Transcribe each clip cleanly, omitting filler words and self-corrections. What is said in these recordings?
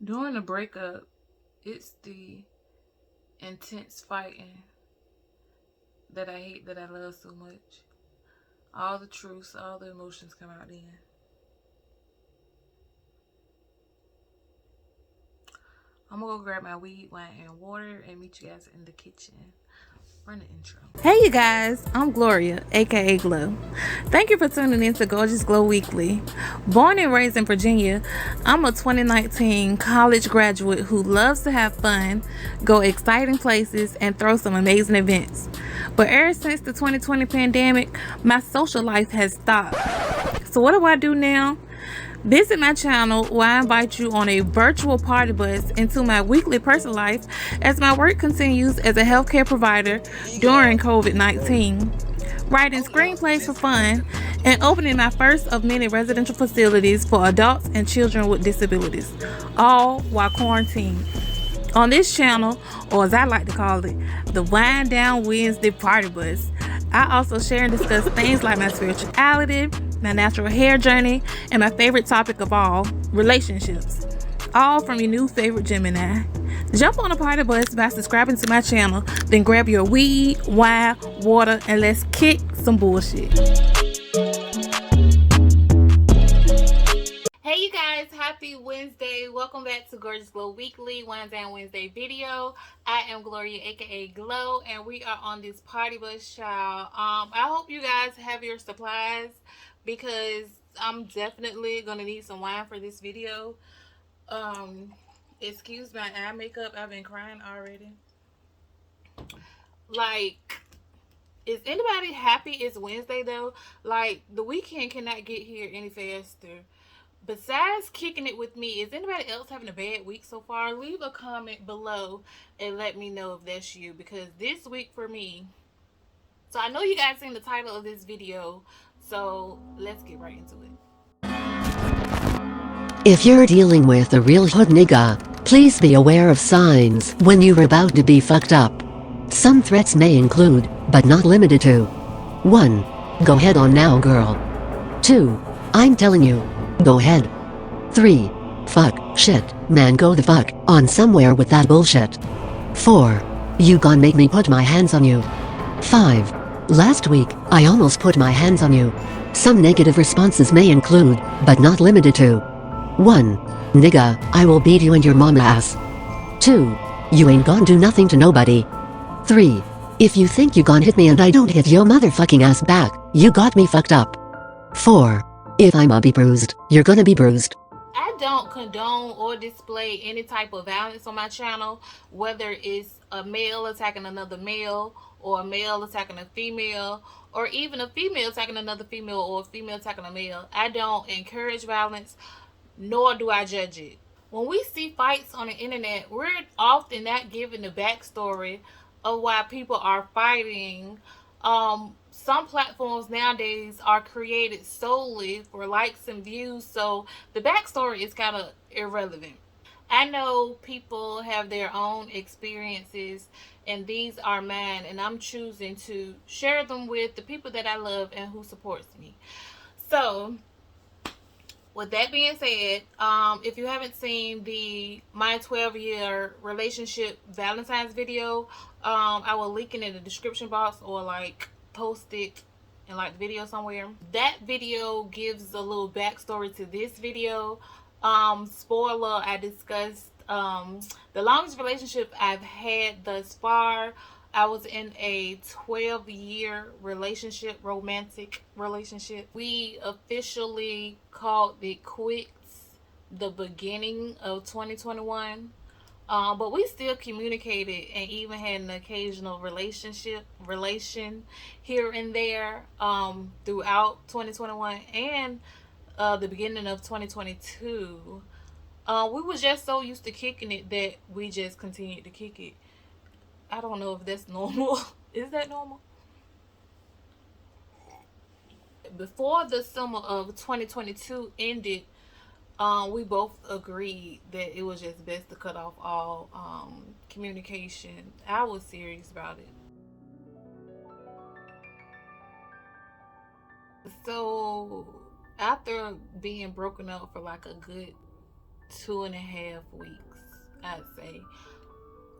During the breakup, it's the intense fighting that I hate that I love so much. All the truths, all the emotions come out then. I'm gonna go grab my weed, wine, and water and meet you guys in the kitchen. Run the intro. Hey you guys, I'm Gloria, aka Glow. Thank you for tuning in to Gorgeous Glow Weekly. Born and raised in Virginia, I'm a 2019 college graduate who loves to have fun, go exciting places, and throw some amazing events. But ever since the 2020 pandemic, my social life has stopped. So what do I do now? Visit my channel where I invite you on a virtual party bus into my weekly personal life as my work continues as a healthcare provider during COVID-19. Writing screenplays for fun and opening my first of many residential facilities for adults and children with disabilities, all while quarantined. On this channel, or as I like to call it, the Wind Down Wednesday Party Bus, I also share and discuss things like my spirituality, my natural hair journey, and my favorite topic of all, relationships. All from your new favorite Gemini. Jump on a party bus by subscribing to my channel, then grab your weed, wine, water, and let's kick some bullshit. Hey you guys, happy Wednesday. Welcome back to Gorgeous Glow Weekly, Wednesday Wednesday video. I am Gloria, aka Glow, and we are on this party bus, child. I hope you guys have your supplies because I'm definitely gonna need some wine for this video. Excuse my eye makeup, I've been crying already. Like, is anybody happy it's Wednesday though? Like, the weekend cannot get here any faster. Besides kicking it with me, is anybody else having a bad week so far? Leave a comment below and let me know if that's you, because this week for me, so I know you guys seen the title of this video, so let's get right into it. If you're dealing with a real hood nigga, please be aware of signs when you're about to be fucked up. Some threats may include, but not limited to: 1. Go head on now, girl. 2. I'm telling you. Go ahead. 3. Fuck, shit, man, go the fuck on somewhere with that bullshit. 4. You gon' make me put my hands on you. 5. Last week, I almost put my hands on you. Some negative responses may include, but not limited to: 1. Nigga, I will beat you and your mama ass. 2. You ain't gon' do nothing to nobody. 3. If you think you gon' hit me and I don't hit your motherfucking ass back, you got me fucked up. 4. If I'ma be bruised, you're gonna be bruised. I don't condone or display any type of violence on my channel, whether it's a male attacking another male, or a male attacking a female, or even a female attacking another female, or a female attacking a male. I don't encourage violence, nor do I judge it. When we see fights on the internet, we're often not given the backstory of why people are fighting. Some platforms nowadays are created solely for likes and views, so the backstory is kind of irrelevant. I know people have their own experiences, and these are mine, and I'm choosing to share them with the people that I love and who supports me. So, with that being said, if you haven't seen the my 12-year relationship Valentine's video, I will link it in the description box, or like post it in like the video somewhere. That video gives a little backstory to this video. Spoiler, I discussed the longest relationship I've had thus far. I was in a 12-year relationship, romantic relationship. We officially called it quits the beginning of 2021. But we still communicated and even had an occasional relation here and there throughout 2021 and the beginning of 2022. We was just so used to kicking it that we just continued to kick it. I don't know if that's normal. Is that normal? Before the summer of 2022 ended, we both agreed that it was just best to cut off all communication. I was serious about it. So after being broken up for like a good 2.5 weeks, I'd say.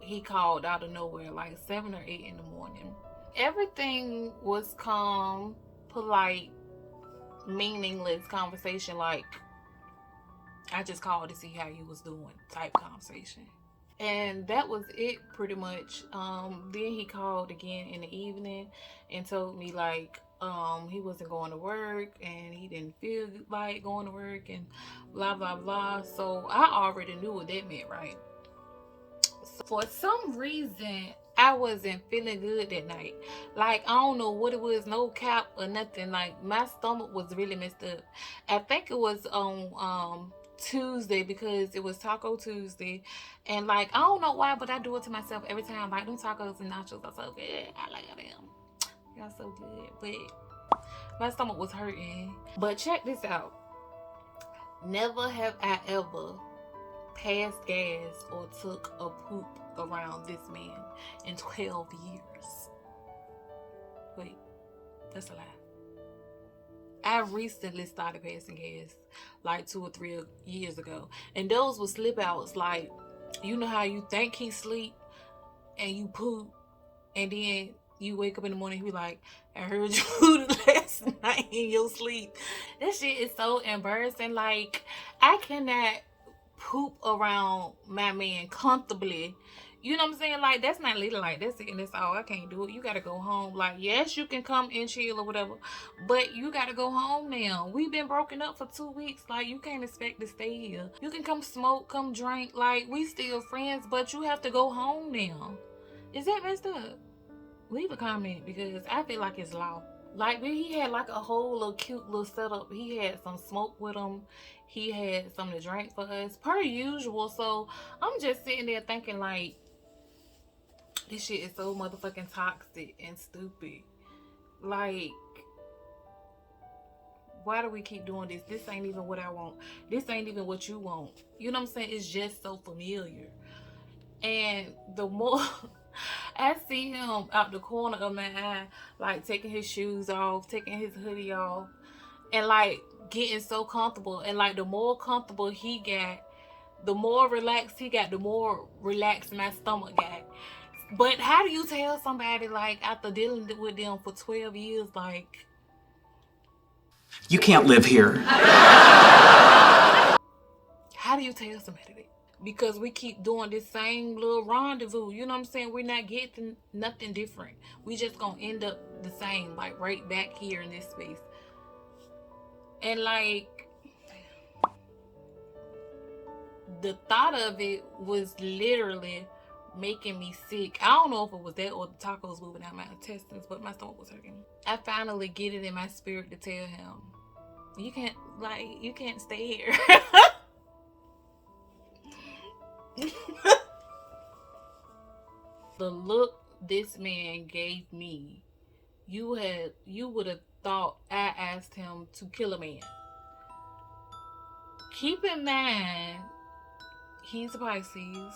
He called out of nowhere, like 7 or 8 in the morning. Everything was calm, polite, meaningless conversation, like I just called to see how you was doing type conversation. And that was it pretty much. Then he called again in the evening and told me like he wasn't going to work and he didn't feel like going to work and blah blah blah. So I already knew what that meant, right? So for some reason I wasn't feeling good that night. Like I don't know what it was, no cap or nothing. Like my stomach was really messed up. I think it was on Tuesday because it was Taco Tuesday, and like I don't know why, but I do it to myself every time. Like them tacos and nachos are so good. I like them. They're so good, but my stomach was hurting. But check this out. Never have I ever passed gas or took a poop around this man in 12 years. Wait, that's a lie. I recently started passing gas like 2 or 3 years ago. And those were slip outs. Like, you know how you think he sleep and you poop and then you wake up in the morning and be like, I heard you poop last night in your sleep. That shit is so embarrassing. Like, I cannot poop around my man comfortably. You know what I'm saying? Like, that's not little, like that's it and that's all. I can't do it. You gotta go home. Like, yes, you can come and chill or whatever, but you gotta go home now. We've been broken up for 2 weeks. Like, you can't expect to stay here. You can come smoke, come drink, like we still friends, but you have to go home now. Is that messed up? Leave a comment because I feel like it's law. Like, he had like a whole little cute little setup. He had some smoke with him. He had something to drink for us, per usual. So I'm just sitting there thinking like, this shit is so motherfucking toxic and stupid. Like, why do we keep doing this? This ain't even what I want. This ain't even what you want. You know what I'm saying? It's just so familiar. And the more I see him out the corner of my eye, like taking his shoes off, taking his hoodie off, and like getting so comfortable. And like the more comfortable he got, the more relaxed he got, the more relaxed my stomach got. But how do you tell somebody, like, after dealing with them for 12 years, like, you can't live here? How do you tell somebody that? Because we keep doing this same little rendezvous. You know what I'm saying? We're not getting nothing different. We just gonna end up the same, like right back here in this space. And like, the thought of it was literally making me sick. I don't know if it was that or the tacos moving out my intestines, but my stomach was hurting. I finally get it in my spirit to tell him, you can't stay here. The look this man gave me, you would have thought I asked him to kill a man. Keep in mind, he's a Pisces.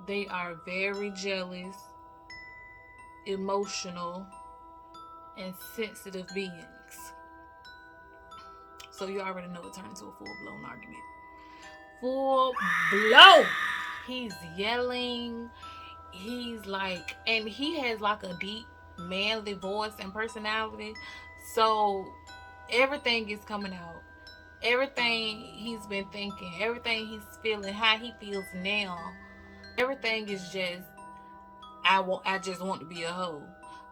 They are very jealous, emotional, and sensitive beings. So you already know it turned into a full-blown argument. Full blown. He's yelling. He's like, and he has like a deep manly voice and personality. So everything is coming out. Everything he's been thinking, everything he's feeling, how he feels now. Everything is just, I just want to be a hoe.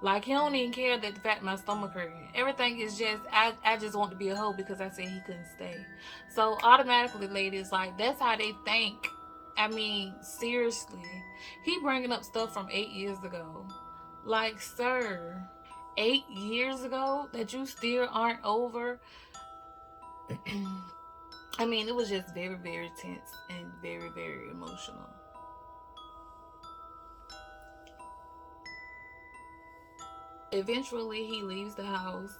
Like, he don't even care that the fact my stomach hurting. Everything is just, I just want to be a hoe because I said he couldn't stay. So automatically, ladies, like, that's how they think. I mean, seriously. He bringing up stuff from 8 years ago. Like, sir, 8 years ago that you still aren't over. I mean, it was just very, very tense and very, very emotional. Eventually, he leaves the house.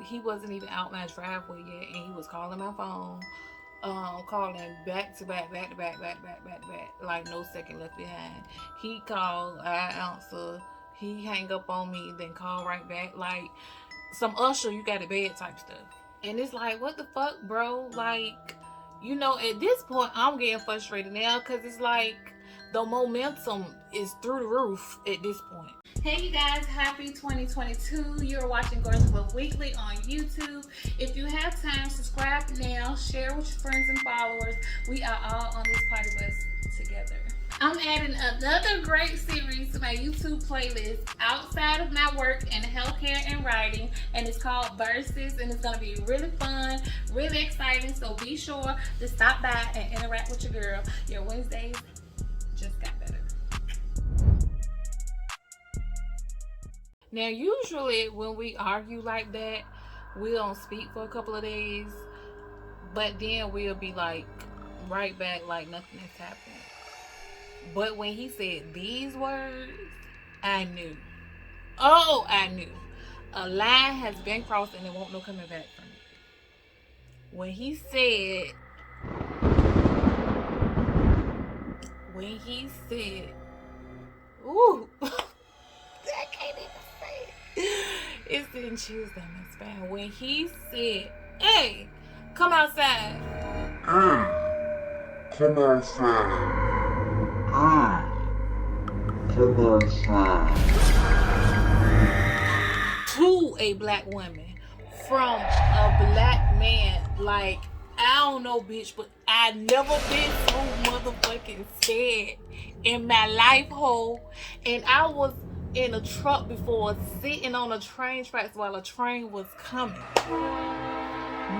He wasn't even out my driveway yet, and he was calling my phone, calling back to back, like no second left behind. He called, I answer, he hang up on me, then call right back, like some Usher, you got a bed type stuff. And it's like, what the fuck, bro? Like, You know, at this point, I'm getting frustrated now because it's like the momentum is through the roof at this point. Hey you guys, happy 2022. You're watching Gorgeous Love Weekly on YouTube. If you have time, subscribe now, share with your friends and followers. We are all on this party bus together. I'm adding another great series to my YouTube playlist outside of my work in healthcare and writing, and it's called Verses, and it's going to be really fun, really exciting, so be sure to stop by and interact with your girl. Your Wednesdays just got better. Now, usually when we argue like that, we don't speak for a couple of days, but then we'll be like right back like nothing has happened. But when he said these words, I knew. Oh, I knew. A line has been crossed and there won't no coming back from it. When he said, ooh, I can't even say it. It's sending chills down my spine. When he said, hey, come outside. Come outside. Come outside. To a black woman from a black man, like, I don't know, bitch, but I never been so motherfucking scared in my life, ho. And I was in a truck before, sitting on a train tracks while a train was coming.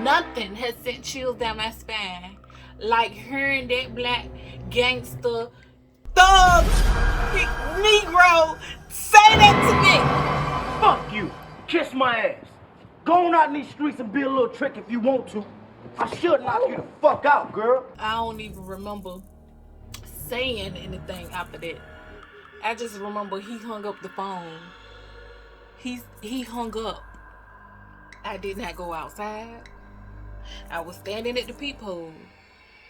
Nothing has sent chills down my spine like hearing that black gangster thug Negro say that to me. Fuck you. Kiss my ass. Go on out in these streets and be a little trick if you want to. I should knock you the fuck out, girl. I don't even remember saying anything after that. I just remember he hung up the phone. He hung up. I did not go outside. I was standing at the peephole.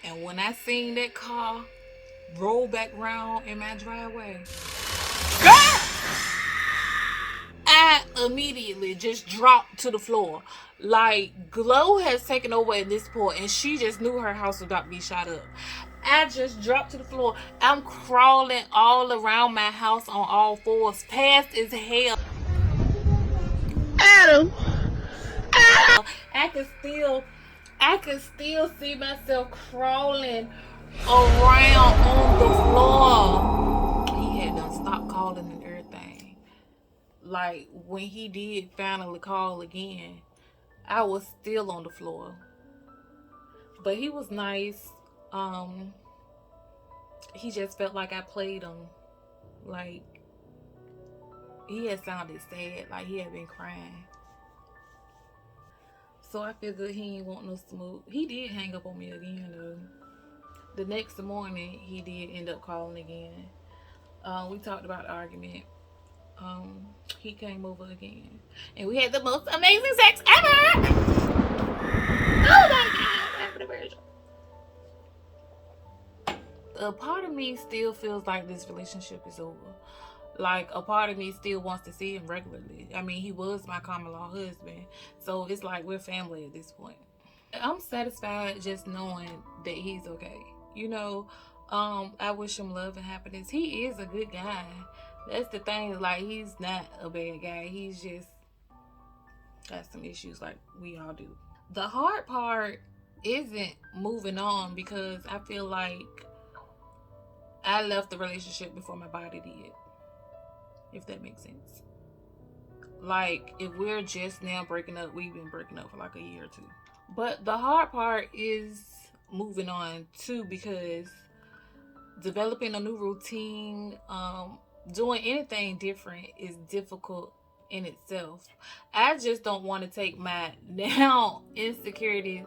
And when I seen that car roll back round in my driveway, I immediately just dropped to the floor. Like, Glow has taken over at this point, and she just knew her house was about to be shot up. I just dropped to the floor. I'm crawling all around my house on all fours, fast as hell. Adam! I could still see myself crawling around on the floor. He had done stopped calling and everything. Like, when he did finally call again, I was still on the floor. But he was nice. He just felt like I played him. Like, he had sounded sad, like he had been crying. So I figured he ain't want no smoke. He did hang up on me again though. The next morning, he did end up calling again. We talked about the argument. He came over again. And we had the most amazing sex ever! Oh my God, I'm the virgin. A part of me still feels like this relationship is over. Like, a part of me still wants to see him regularly. I mean, he was my common law husband. So it's like we're family at this point. I'm satisfied just knowing that he's okay. You know, I wish him love and happiness. He is a good guy. That's the thing. Like, he's not a bad guy. He's just got some issues like we all do. The hard part isn't moving on because I feel like I left the relationship before my body did. If that makes sense. Like, if we're just now breaking up, we've been breaking up for like a year or two. But the hard part is moving on too, because developing a new routine, doing anything different is difficult in itself. I just don't want to take my now insecurities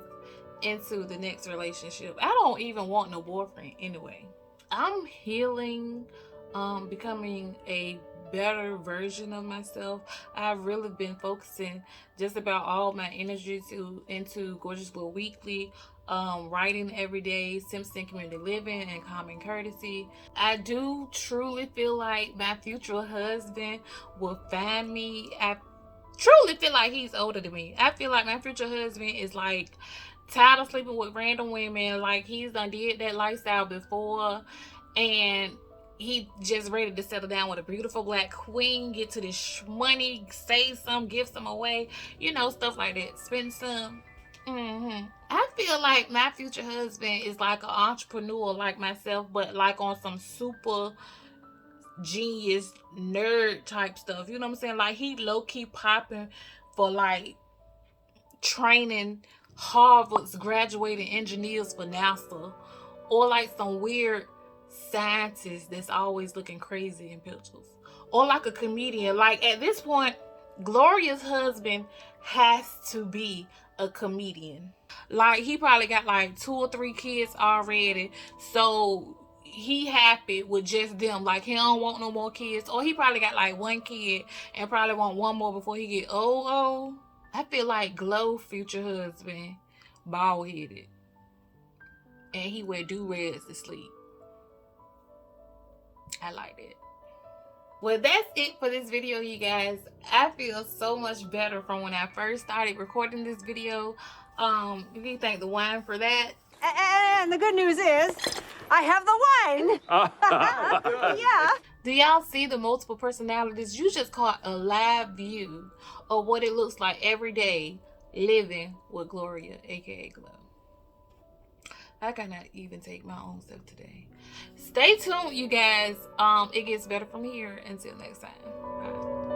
into the next relationship. I don't even want no boyfriend anyway. I'm healing, becoming a better version of myself. I've really been focusing just about all my energy into Gorgeous Love Weekly, writing every day, Simpson Community Living, and Common Courtesy. I do truly feel like my future husband will find me. I truly feel like he's older than me. I feel like my future husband is like tired of sleeping with random women. Like, he's done did that lifestyle before, and he just ready to settle down with a beautiful black queen, get to this money, save some, give some away, you know, stuff like that, spend some. I feel like my future husband is like an entrepreneur like myself, but like on some super genius nerd type stuff. You know what I'm saying? Like, he low-key popping for like training Harvard's graduating engineers for NASA, or like some weird scientist that's always looking crazy in pictures, or like a comedian. Like, at this point, Gloria's husband has to be a comedian. Like, he probably got like 2 or 3 kids already, so he happy with just them. Like, he don't want no more kids, or he probably got like 1 kid and probably want 1 more before he get old. I feel like Glow future husband bald headed, and he wear do-rags to sleep. I like that. Well, that's it for this video, you guys. I feel so much better from when I first started recording this video. You can thank the wine for that. And the good news is, I have the wine. Yeah. Do y'all see the multiple personalities? You just caught a live view of what it looks like every day living with Gloria, aka Glow. I cannot even take my own self today. Stay tuned, you guys. It gets better from here. Until next time. Bye.